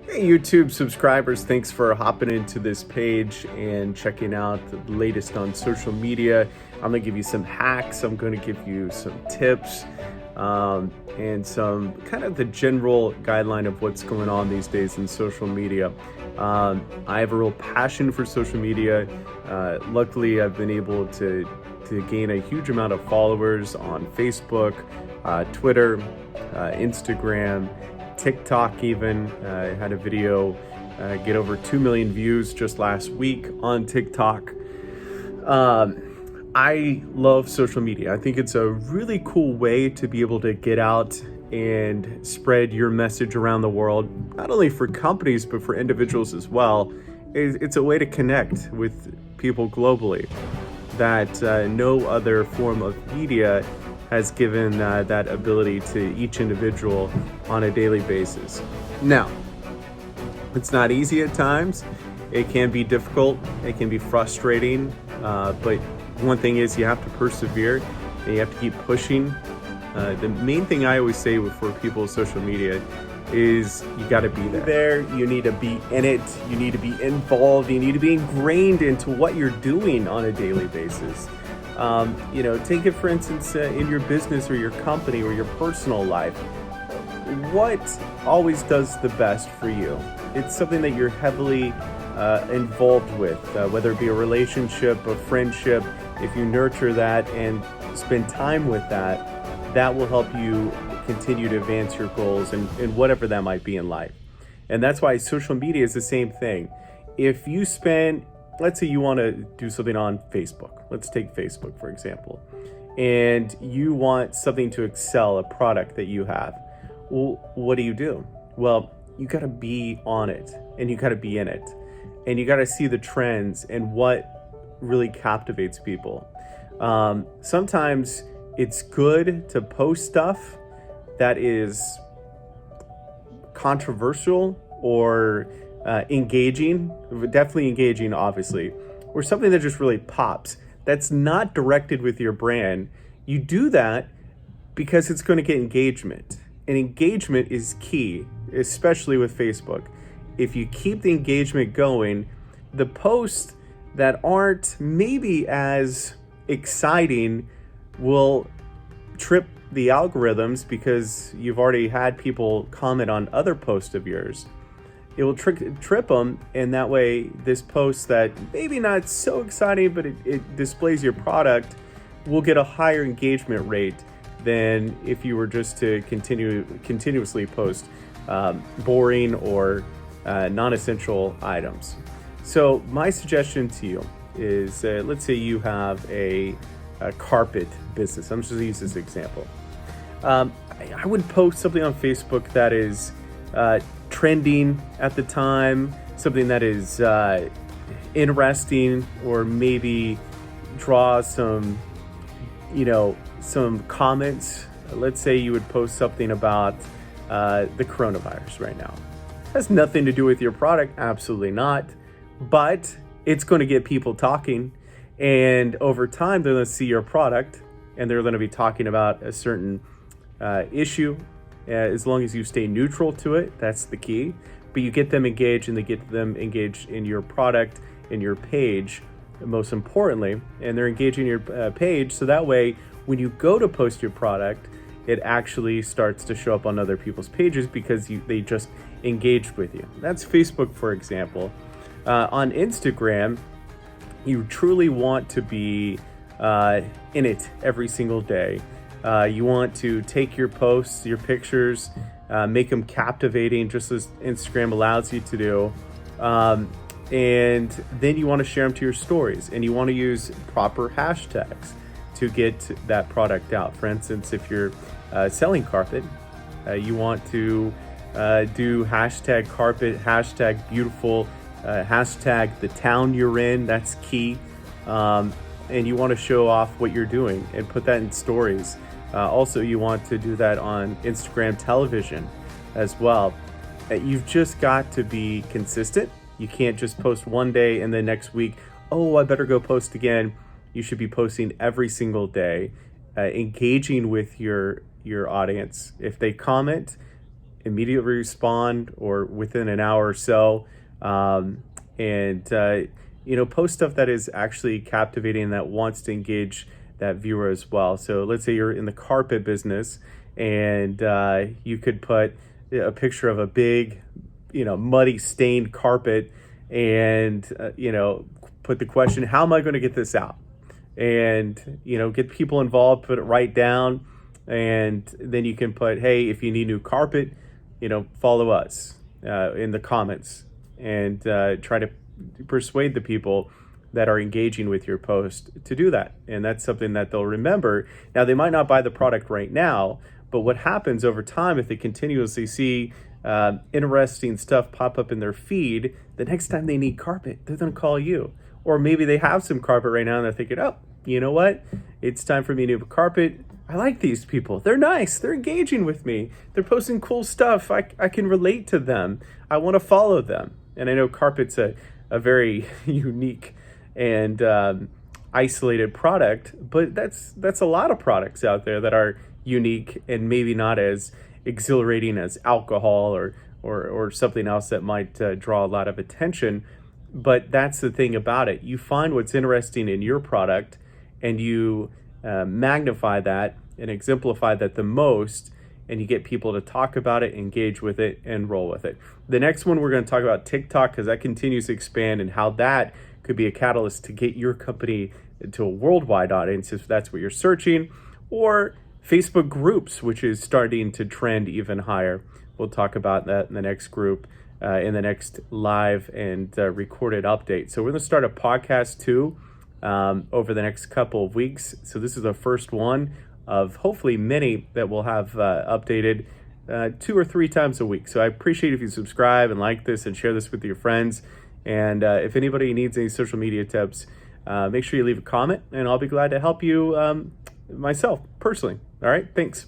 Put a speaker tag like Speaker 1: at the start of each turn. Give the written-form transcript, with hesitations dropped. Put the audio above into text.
Speaker 1: Hey, YouTube subscribers, thanks for hopping into this page and checking out the latest on social media. I'm going to give you some hacks, I'm going to give you some tips, and some kind of the general guideline of what's going on these days in social media. I have a real passion for social media. Luckily, I've been able to gain a huge amount of followers on Facebook, Twitter, Instagram, TikTok even. I had a video get over 2 million views just last week on TikTok. I love social media. I think it's a really cool way to be able to get out and spread your message around the world, not only for companies, but for individuals as well. It's a way to connect with people globally that no other form of media has given that ability to each individual on a daily basis. Now, it's not easy at times. It can be difficult. It can be frustrating. But one thing is you have to persevere and you have to keep pushing. The main thing I always say for people with social media is you got to be there. You need to be in it. You need to be involved. You need to be ingrained into what you're doing on a daily basis. Take it for instance in your business or your company or your personal life. What always does the best for you? It's something that you're heavily involved with, whether it be a relationship, a friendship. If you nurture that and spend time with that, that will help you continue to advance your goals and whatever that might be in life. And that's why social media is the same thing. If you spend, let's say you want to do something on Facebook. Let's take Facebook, for example. And you want something to excel, a product that you have. Well, what do? Well, you got to be on it and you got to be in it. And you got to see the trends and what really captivates people. Sometimes it's good to post stuff that is controversial or engaging, definitely engaging, obviously, or something that just really pops. That's not directed with your brand. You do that because it's going to get engagement. And engagement is key, especially with Facebook. If you keep the engagement going, the posts that aren't maybe as exciting will trip the algorithms because you've already had people comment on other posts of yours. It will trip them, and that way this post that maybe not so exciting, but it displays your product, will get a higher engagement rate than if you were just to continuously post boring or non-essential items. So my suggestion to you is, let's say you have a carpet business. I'm just going to use this example. I would post something on Facebook that is trending at the time, something that is interesting, or maybe draw some comments. Let's say you would post something about the coronavirus right now. It has nothing to do with your product, absolutely not, but it's going to get people talking, and over time they're going to see your product and they're going to be talking about a certain issue. As long as you stay neutral to it, that's the key. But you get them engaged, and they get them engaged in your product, in your page, most importantly, and they're engaging your page. So that way, when you go to post your product, it actually starts to show up on other people's pages because they just engaged with you. That's Facebook, for example. On Instagram, you truly want to be in it every single day. You want to take your posts, your pictures, make them captivating, just as Instagram allows you to do. And then you want to share them to your stories, and you want to use proper hashtags to get that product out. For instance, if you're selling carpet, you want to do hashtag carpet, hashtag beautiful, hashtag the town you're in. That's key. And you want to show off what you're doing and put that in stories. Also, you want to do that on Instagram television as well. You've just got to be consistent. You can't just post one day and then next week, oh, I better go post again. You should be posting every single day, engaging with your your audience. If they comment, immediately respond or within an hour or so, and post stuff that is actually captivating, that wants to engage that viewer as well. So let's say you're in the carpet business, and you could put a picture of a big, muddy stained carpet, and put the question, how am I going to get this out? And get people involved, put it right down, and then you can put, hey, if you need new carpet, follow us in the comments, and try to persuade the people that are engaging with your post to do that. And that's something that they'll remember. Now, they might not buy the product right now, but what happens over time, if they continuously see interesting stuff pop up in their feed, the next time they need carpet, they're going to call you. Or maybe they have some carpet right now and they're thinking, oh, you know what? It's time for me to have a carpet. I like these people. They're nice. They're engaging with me. They're posting cool stuff. I can relate to them. I want to follow them. And I know carpet's a very unique and isolated product, but that's a lot of products out there that are unique and maybe not as exhilarating as alcohol or something else that might draw a lot of attention. But that's the thing about it. You find what's interesting in your product, and you magnify that and exemplify that the most, and you get people to talk about it, engage with it, and roll with it. The next one, we're going to talk about TikTok, because that continues to expand, and how that could be a catalyst to get your company to a worldwide audience if that's what you're searching, or Facebook groups, which is starting to trend even higher. We'll talk about that in the next group, in the next live and recorded update. So we're going to start a podcast too over the next couple of weeks. So this is the first one of hopefully many that we'll have updated 2 or 3 times a week. So I appreciate if you subscribe and like this and share this with your friends. And if anybody needs any social media tips, make sure you leave a comment, and I'll be glad to help you myself personally. All right, thanks.